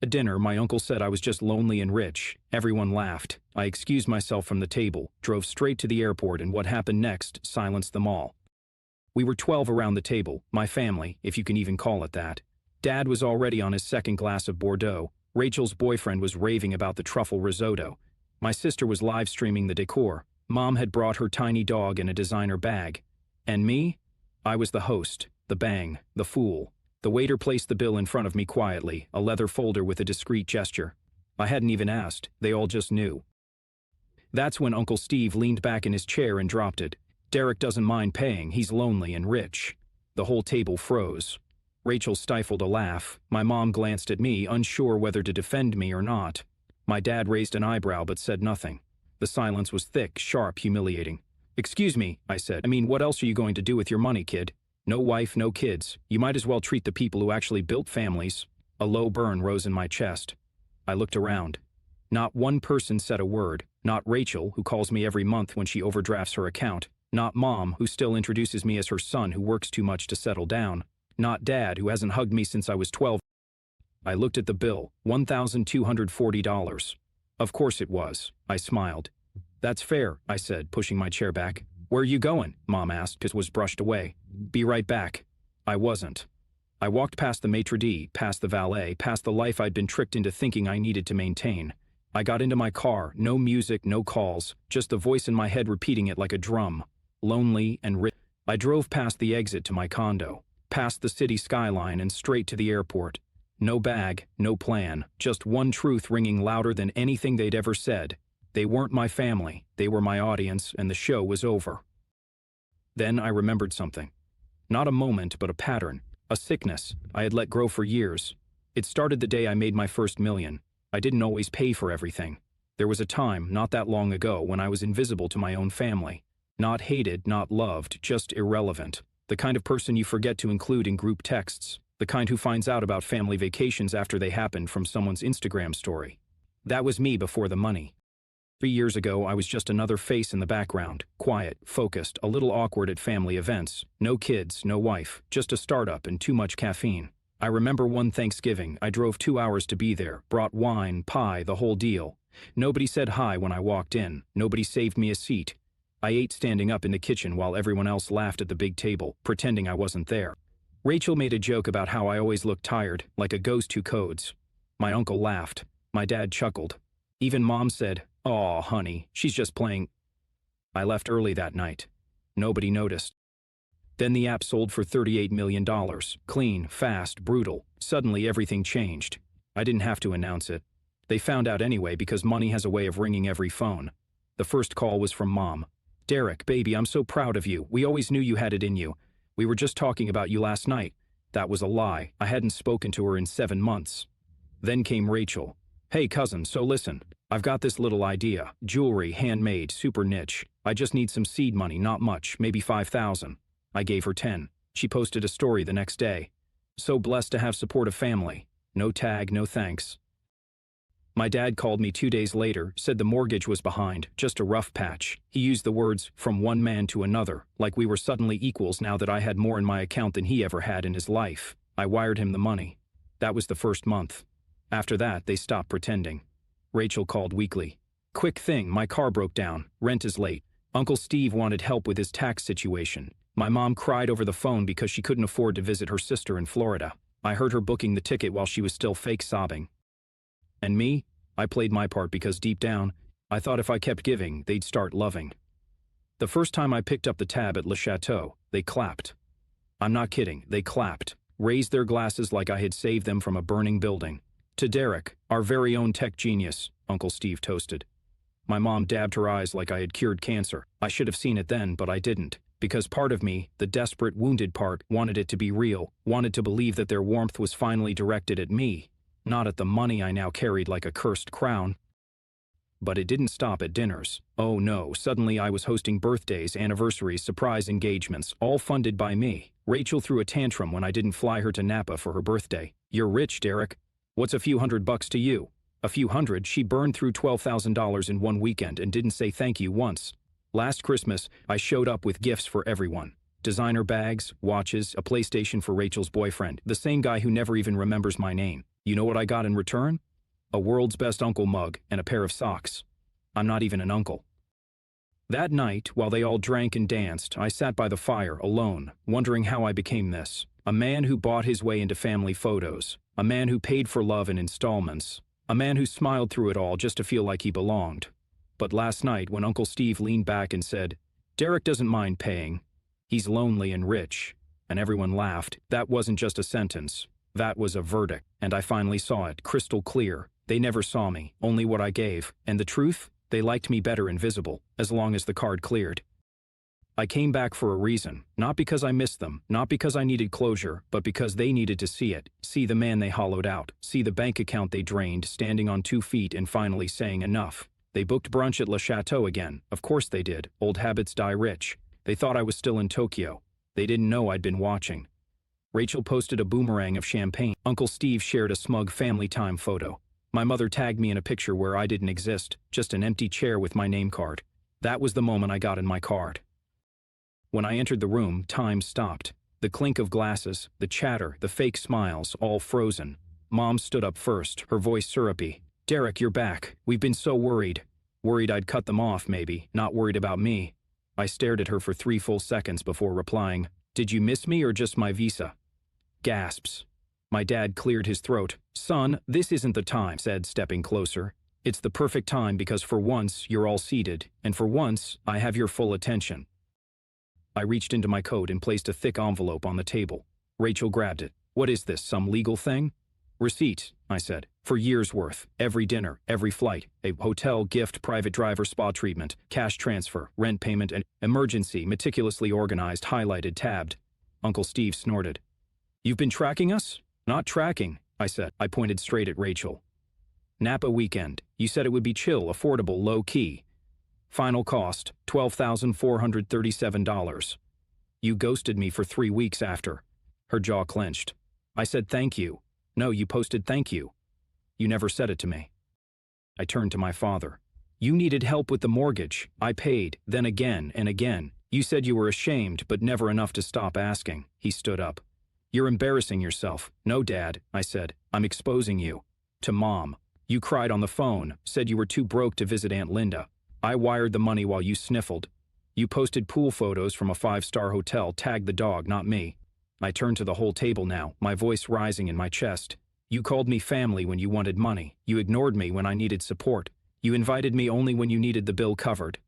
At dinner, my uncle said I was just lonely and rich. Everyone laughed. I excused myself from the table, drove straight to the airport, and what happened next silenced them all. We were 12 around the table, my family, if you can even call it that. Dad was already on his second glass of Bordeaux. Rachel's boyfriend was raving about the truffle risotto. My sister was live streaming the decor. Mom had brought her tiny dog in a designer bag. And me? I was the host, the bang, the fool. The waiter placed the bill in front of me quietly, a leather folder with a discreet gesture. I hadn't even asked, they all just knew. That's when Uncle Steve leaned back in his chair and dropped it. Derek doesn't mind paying, he's lonely and rich. The whole table froze. Rachel stifled a laugh. My mom glanced at me, unsure whether to defend me or not. My dad raised an eyebrow but said nothing. The silence was thick, sharp, humiliating. "Excuse me," I said. "I mean, what else are you going to do with your money, kid? No wife, no kids. You might as well treat the people who actually built families." A low burn rose in my chest. I looked around. Not one person said a word. Not Rachel, who calls me every month when she overdrafts her account. Not Mom, who still introduces me as her son who works too much to settle down. Not Dad, who hasn't hugged me since I was 12. I looked at the bill, $1,240. Of course it was. I smiled. "That's fair," I said, pushing my chair back. "Where are you going?" Mom asked. It was brushed away. "Be right back." I wasn't. I walked past the maitre d', past the valet, past the life I'd been tricked into thinking I needed to maintain. I got into my car, no music, no calls, just the voice in my head repeating it like a drum. Lonely and rich. I drove past the exit to my condo, past the city skyline and straight to the airport. No bag, no plan, just one truth ringing louder than anything they'd ever said. They weren't my family, they were my audience, and the show was over. Then I remembered something. Not a moment, but a pattern, a sickness I had let grow for years. It started the day I made my first million. I didn't always pay for everything. There was a time, not that long ago, when I was invisible to my own family. Not hated, not loved, just irrelevant. The kind of person you forget to include in group texts. The kind who finds out about family vacations after they happened from someone's Instagram story. That was me before the money. 3 years ago, I was just another face in the background, quiet, focused, a little awkward at family events. No kids, no wife, just a startup and too much caffeine. I remember one Thanksgiving, I drove 2 hours to be there, brought wine, pie, the whole deal. Nobody said hi when I walked in, nobody saved me a seat. I ate standing up in the kitchen while everyone else laughed at the big table, pretending I wasn't there. Rachel made a joke about how I always looked tired, like a ghost who codes. My uncle laughed. My dad chuckled. Even Mom said, "Aw, honey, she's just playing." I left early that night. Nobody noticed. Then the app sold for $38 million. Clean, fast, brutal. Suddenly everything changed. I didn't have to announce it. They found out anyway because money has a way of ringing every phone. The first call was from Mom. "Derek, baby, I'm so proud of you. We always knew you had it in you. We were just talking about you last night." That was a lie. I hadn't spoken to her in 7 months. Then came Rachel. "Hey, cousin, so listen. I've got this little idea. Jewelry, handmade, super niche. I just need some seed money, not much, maybe 5,000. I gave her 10. She posted a story the next day. "So blessed to have supportive family." No tag, no thanks. My dad called me 2 days later, said the mortgage was behind, just a rough patch. He used the words, "from one man to another," like we were suddenly equals now that I had more in my account than he ever had in his life. I wired him the money. That was the first month. After that, they stopped pretending. Rachel called weekly. "Quick thing, my car broke down. Rent is late. Uncle Steve wanted help with his tax situation." My mom cried over the phone because she couldn't afford to visit her sister in Florida. I heard her booking the ticket while she was still fake sobbing. And me? I played my part because deep down, I thought if I kept giving, they'd start loving. The first time I picked up the tab at Le Chateau, they clapped. I'm not kidding, they clapped, raised their glasses like I had saved them from a burning building. "To Derek, our very own tech genius," Uncle Steve toasted. My mom dabbed her eyes like I had cured cancer. I should have seen it then, but I didn't. Because part of me, the desperate, wounded part, wanted it to be real, wanted to believe that their warmth was finally directed at me, not at the money I now carried like a cursed crown. But it didn't stop at dinners. Oh no, suddenly I was hosting birthdays, anniversaries, surprise engagements, all funded by me. Rachel threw a tantrum when I didn't fly her to Napa for her birthday. "You're rich, Derek. What's a few $100 to you?" A few hundred, she burned through $12,000 in one weekend and didn't say thank you once. Last Christmas, I showed up with gifts for everyone. Designer bags, watches, a PlayStation for Rachel's boyfriend, the same guy who never even remembers my name. You know what I got in return? A World's Best Uncle mug and a pair of socks. I'm not even an uncle. That night, while they all drank and danced, I sat by the fire, alone, wondering how I became this. A man who bought his way into family photos. A man who paid for love in installments. A man who smiled through it all just to feel like he belonged. But last night, when Uncle Steve leaned back and said, "Derek doesn't mind paying. He's lonely and rich," and everyone laughed, that wasn't just a sentence. That was a verdict, and I finally saw it, crystal clear. They never saw me, only what I gave. And the truth? They liked me better invisible, as long as the card cleared. I came back for a reason, not because I missed them, not because I needed closure, but because they needed to see it, see the man they hollowed out, see the bank account they drained, standing on 2 feet and finally saying enough. They booked brunch at Le Chateau again. Of course they did. Old habits die rich. They thought I was still in Tokyo. They didn't know I'd been watching. Rachel posted a boomerang of champagne. Uncle Steve shared a smug family time photo. My mother tagged me in a picture where I didn't exist, just an empty chair with my name card. That was the moment I got in my card. When I entered the room, time stopped. The clink of glasses, the chatter, the fake smiles, all frozen. Mom stood up first, her voice syrupy. "Derek, you're back. We've been so worried." Worried I'd cut them off, maybe, not worried about me. I stared at her for 3 full seconds before replying, "Did you miss me or just my visa?" Gasps. My dad cleared his throat. "Son, this isn't the time," said, stepping closer. "It's the perfect time because for once you're all seated, and for once I have your full attention." I reached into my coat and placed a thick envelope on the table. Rachel grabbed it. "What is this, some legal thing?" "Receipt," I said. "For years' worth. Every dinner, every flight, a hotel gift, private driver, spa treatment, cash transfer, rent payment, and emergency, meticulously organized, highlighted, tabbed." Uncle Steve snorted. "You've been tracking us?" "Not tracking," I said. I pointed straight at Rachel. "Napa weekend. You said it would be chill, affordable, low-key. Final cost, $12,437. You ghosted me for 3 weeks after." Her jaw clenched. I said thank you. "No, you posted thank you. You never said it to me." I turned to my father. "You needed help with the mortgage. I paid, then again and again. You said you were ashamed, but never enough to stop asking." He stood up. "You're embarrassing yourself." "No, Dad," I said. "I'm exposing you. To Mom. You cried on the phone, said you were too broke to visit Aunt Linda. I wired the money while you sniffled. You posted pool photos from a 5-star hotel, tagged the dog, not me." I turned to the whole table now, my voice rising in my chest. "You called me family when you wanted money. You ignored me when I needed support. You invited me only when you needed the bill covered."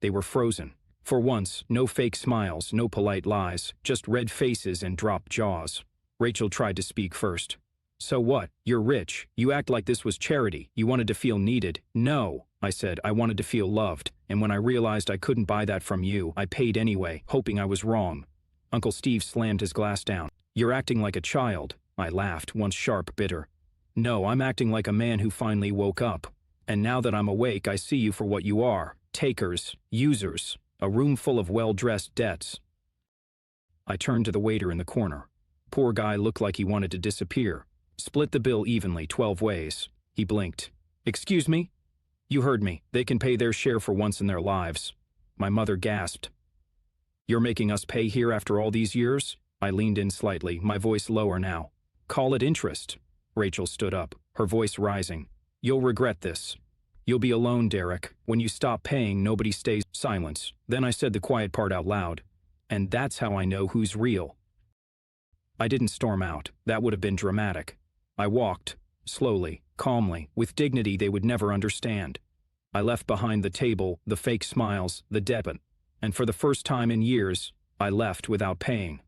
They were frozen. For once, no fake smiles, no polite lies, just red faces and dropped jaws. Rachel tried to speak first. "So what? You're rich. You act like this was charity. You wanted to feel needed." "No," I said. "I wanted to feel loved. And when I realized I couldn't buy that from you, I paid anyway, hoping I was wrong." Uncle Steve slammed his glass down. "You're acting like a child." I laughed, once sharp, bitter. "No, I'm acting like a man who finally woke up. And now that I'm awake, I see you for what you are. Takers, users, a room full of well-dressed debts." I turned to the waiter in the corner. Poor guy looked like he wanted to disappear. "Split the bill evenly, 12 ways. He blinked. "Excuse me?" "You heard me. They can pay their share for once in their lives." My mother gasped. "You're making us pay here after all these years?" I leaned in slightly, my voice lower now. "Call it interest." Rachel stood up, her voice rising. "You'll regret this. You'll be alone, Derek. When you stop paying, nobody stays." Silence. Then I said the quiet part out loud. "And that's how I know who's real." I didn't storm out. That would have been dramatic. I walked, slowly, calmly, with dignity they would never understand. I left behind the table, the fake smiles, the debit, and for the first time in years, I left without paying.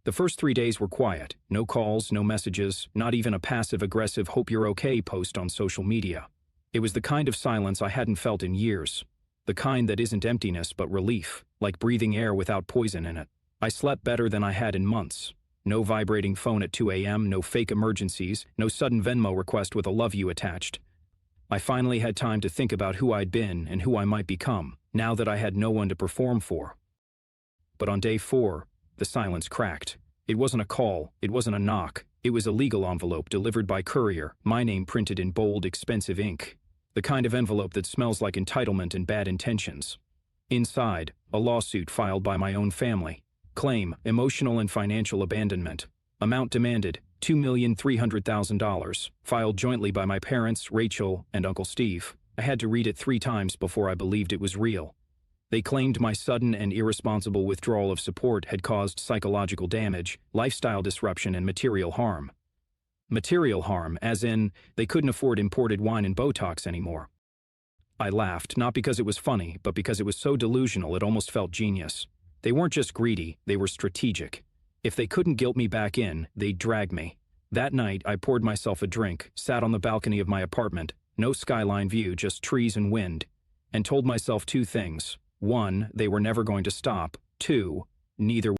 The first 3 days were quiet. No calls, no messages, not even a passive-aggressive "hope you're okay" post on social media. It was the kind of silence I hadn't felt in years. The kind that isn't emptiness but relief, like breathing air without poison in it. I slept better than I had in months. No vibrating phone at 2 a.m., no fake emergencies, no sudden Venmo request with a "love you" attached. I finally had time to think about who I'd been and who I might become, now that I had no one to perform for. But on day 4, the silence cracked. It wasn't a call, it wasn't a knock. It was a legal envelope delivered by courier, my name printed in bold, expensive ink. The kind of envelope that smells like entitlement and bad intentions. Inside, a lawsuit filed by my own family. Claim, emotional and financial abandonment. Amount demanded, $2,300,000. Filed jointly by my parents, Rachel, and Uncle Steve. I had to read it 3 times before I believed it was real. They claimed my sudden and irresponsible withdrawal of support had caused psychological damage, lifestyle disruption, and material harm. Material harm, as in, they couldn't afford imported wine and Botox anymore. I laughed, not because it was funny, but because it was so delusional it almost felt genius. They weren't just greedy, they were strategic. If they couldn't guilt me back in, they'd drag me. That night, I poured myself a drink, sat on the balcony of my apartment, no skyline view, just trees and wind, and told myself 2 things. 1, they were never going to stop. 2, neither.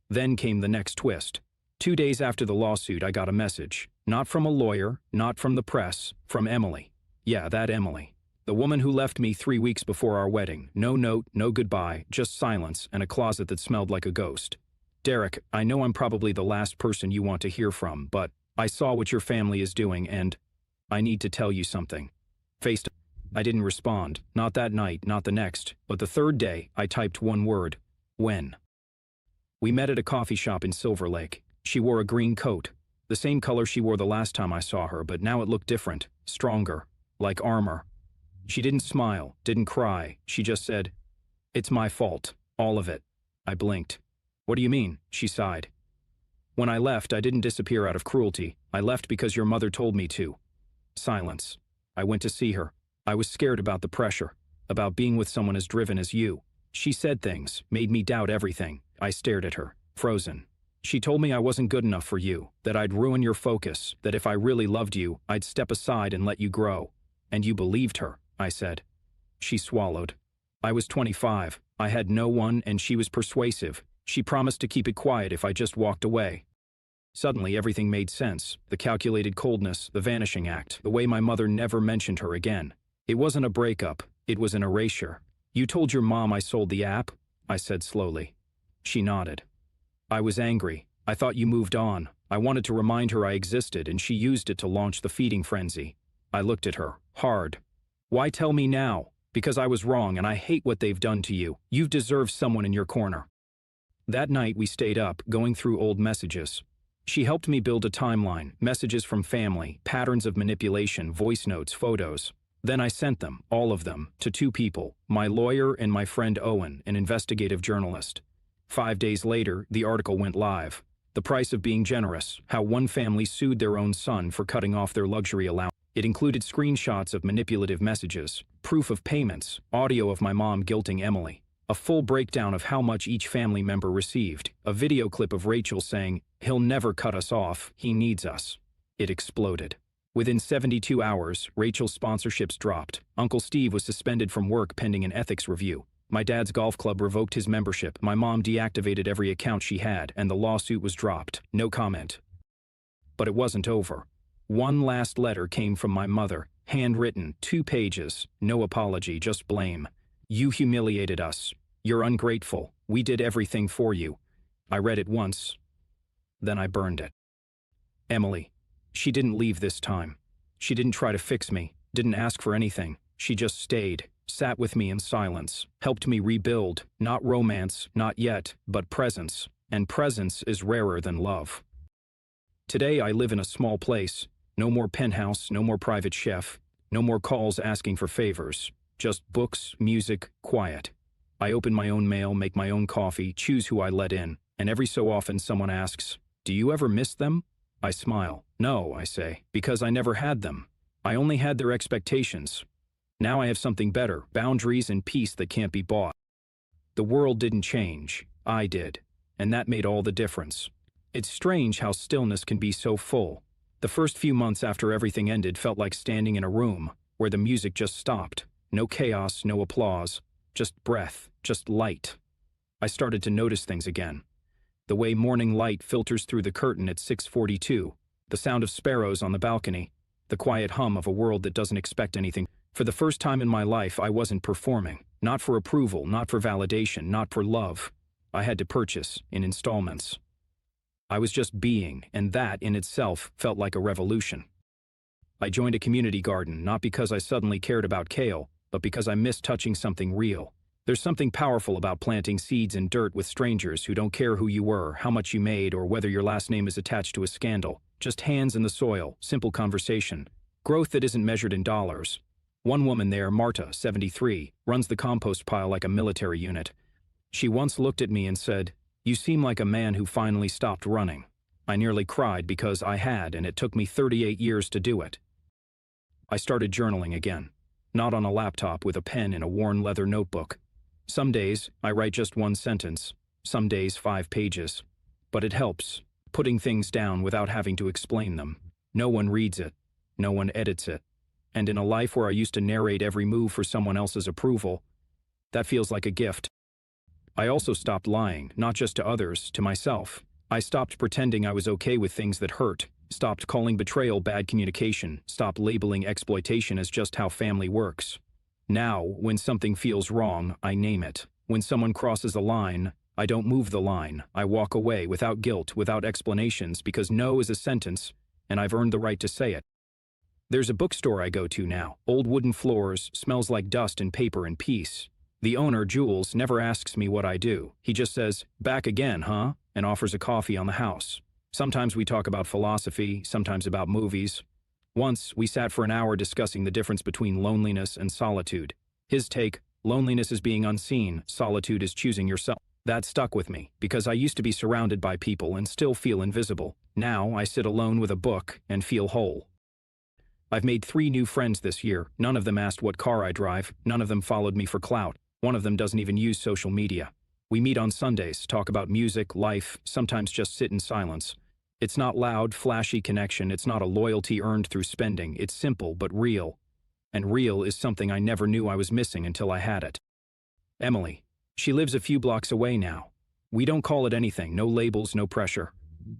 Then came the next twist. 2 days after the lawsuit, I got a message. Not from a lawyer, not from the press, from Emily. Yeah, that Emily. The woman who left me 3 weeks before our wedding. No note, no goodbye, just silence and a closet that smelled like a ghost. Derek, I know I'm probably the last person you want to hear from, but I saw what your family is doing and I need to tell you something. Faced. I didn't respond. Not that night, not the next, but the 3rd day, I typed 1 word. When. We met at a coffee shop in Silver Lake. She wore a green coat, the same color she wore the last time I saw her, but now it looked different, stronger, like armor. She didn't smile, didn't cry. She just said, "It's my fault, all of it." I blinked. "What do you mean?" She sighed. "When I left, I didn't disappear out of cruelty. I left because your mother told me to." Silence. I went to see her. I was scared about the pressure, about being with someone as driven as you. She said things, made me doubt everything. I stared at her, frozen. She told me I wasn't good enough for you, that I'd ruin your focus, that if I really loved you, I'd step aside and let you grow. And you believed her, I said. She swallowed. I was 25. I had no one, and she was persuasive. She promised to keep it quiet if I just walked away. Suddenly, everything made sense. The calculated coldness, the vanishing act, the way my mother never mentioned her again. It wasn't a breakup. It was an erasure. "You told your mom I sold the app?" I said slowly. She nodded. "I was angry. I thought you moved on. I wanted to remind her I existed, and she used it to launch the feeding frenzy." I looked at her, hard. "Why tell me now? Because I was wrong, and I hate what they've done to you. You've deserved someone in your corner." That night, we stayed up, going through old messages. She helped me build a timeline, messages from family, patterns of manipulation, voice notes, photos. Then I sent them, all of them, to 2 people, my lawyer and my friend Owen, an investigative journalist. 5 days later, the article went live. The price of being generous, how one family sued their own son for cutting off their luxury allowance. It included screenshots of manipulative messages, proof of payments, audio of my mom guilting Emily, a full breakdown of how much each family member received, a video clip of Rachel saying, "He'll never cut us off, he needs us." It exploded. Within 72 hours, Rachel's sponsorships dropped. Uncle Steve was suspended from work pending an ethics review. My dad's golf club revoked his membership. My mom deactivated every account she had, and the lawsuit was dropped. No comment. But it wasn't over. One last letter came from my mother, handwritten, 2 pages. No apology, just blame. "You humiliated us. You're ungrateful. We did everything for you." I read it once. Then I burned it. Emily. She didn't leave this time. She didn't try to fix me, didn't ask for anything. She just stayed, sat with me in silence, helped me rebuild, not romance, not yet, but presence. And presence is rarer than love. Today I live in a small place. No more penthouse, no more private chef, no more calls asking for favors. Just books, music, quiet. I open my own mail, make my own coffee, choose who I let in, and every so often someone asks, "Do you ever miss them?" I smile. "No," I say, "because I never had them. I only had their expectations. Now I have something better, boundaries and peace that can't be bought." The world didn't change. I did. And that made all the difference. It's strange how stillness can be so full. The first few months after everything ended felt like standing in a room where the music just stopped. No chaos, no applause, just breath, just light. I started to notice things again. The way morning light filters through the curtain at 6:42, the sound of sparrows on the balcony, the quiet hum of a world that doesn't expect anything. For the first time in my life, I wasn't performing. Not for approval, not for validation, not for love. I had to purchase in installments. I was just being, and that in itself felt like a revolution. I joined a community garden, not because I suddenly cared about kale, but because I missed touching something real. There's something powerful about planting seeds in dirt with strangers who don't care who you were, how much you made, or whether your last name is attached to a scandal. Just hands in the soil, simple conversation. Growth that isn't measured in dollars. One woman there, Marta, 73, runs the compost pile like a military unit. She once looked at me and said, "You seem like a man who finally stopped running." I nearly cried because I had, and it took me 38 years to do it. I started journaling again. Not on a laptop with a pen in a worn leather notebook. Some days, I write just one sentence. Some days, 5 pages. But it helps, putting things down without having to explain them. No one reads it. No one edits it. And in a life where I used to narrate every move for someone else's approval, that feels like a gift. I also stopped lying, not just to others, to myself. I stopped pretending I was okay with things that hurt, stopped calling betrayal bad communication, stopped labeling exploitation as just how family works. Now, when something feels wrong, I name it. When someone crosses a line, I don't move the line. I walk away without guilt, without explanations, because no is a sentence, and I've earned the right to say it. There's a bookstore I go to now. Old wooden floors, smells like dust and paper and peace. The owner, Jules, never asks me what I do. He just says, "Back again, huh?" and offers a coffee on the house. Sometimes we talk about philosophy, sometimes about movies. Once, we sat for an hour discussing the difference between loneliness and solitude. His take, loneliness is being unseen, solitude is choosing yourself. That stuck with me, because I used to be surrounded by people and still feel invisible. Now, I sit alone with a book and feel whole. I've made 3 new friends this year. None of them asked what car I drive. None of them followed me for clout. One of them doesn't even use social media. We meet on Sundays, talk about music, life, sometimes just sit in silence. It's not loud, flashy connection. It's not a loyalty earned through spending. It's simple but real. And real is something I never knew I was missing until I had it. Emily. She lives a few blocks away now. We don't call it anything, no labels, no pressure.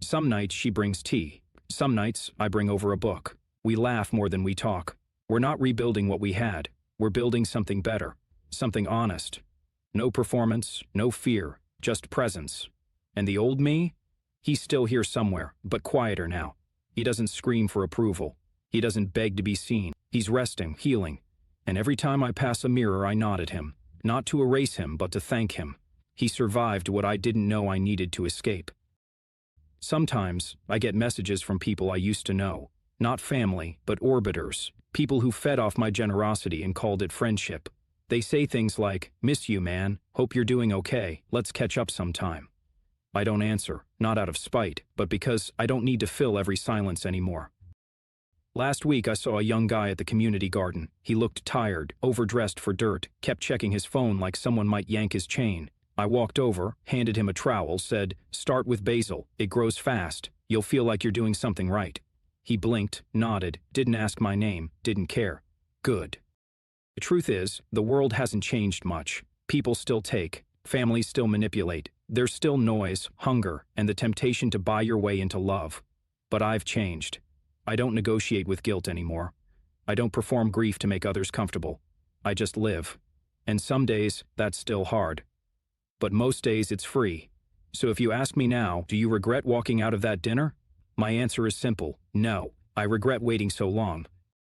Some nights she brings tea. Some nights I bring over a book. We laugh more than we talk. We're not rebuilding what we had. We're building something better. Something honest. No performance, no fear, just presence. And the old me? He's still here somewhere, but quieter now. He doesn't scream for approval. He doesn't beg to be seen. He's resting, healing. And every time I pass a mirror, I nod at him. Not to erase him, but to thank him. He survived what I didn't know I needed to escape. Sometimes, I get messages from people I used to know. Not family, but orbiters. People who fed off my generosity and called it friendship. They say things like, "Miss you, man. Hope you're doing okay. Let's catch up sometime." I don't answer, not out of spite, but because I don't need to fill every silence anymore. Last week I saw a young guy at the community garden. He looked tired, overdressed for dirt, kept checking his phone like someone might yank his chain. I walked over, handed him a trowel, said, "Start with basil. It grows fast. You'll feel like you're doing something right." He blinked, nodded, didn't ask my name, didn't care. Good. The truth is, the world hasn't changed much. People still take. Families still manipulate. There's still noise, hunger, and the temptation to buy your way into love. But I've changed. I don't negotiate with guilt anymore. I don't perform grief to make others comfortable. I just live. And some days, that's still hard. But most days, it's free. So if you ask me now, do you regret walking out of that dinner? My answer is simple, no. I regret waiting so long.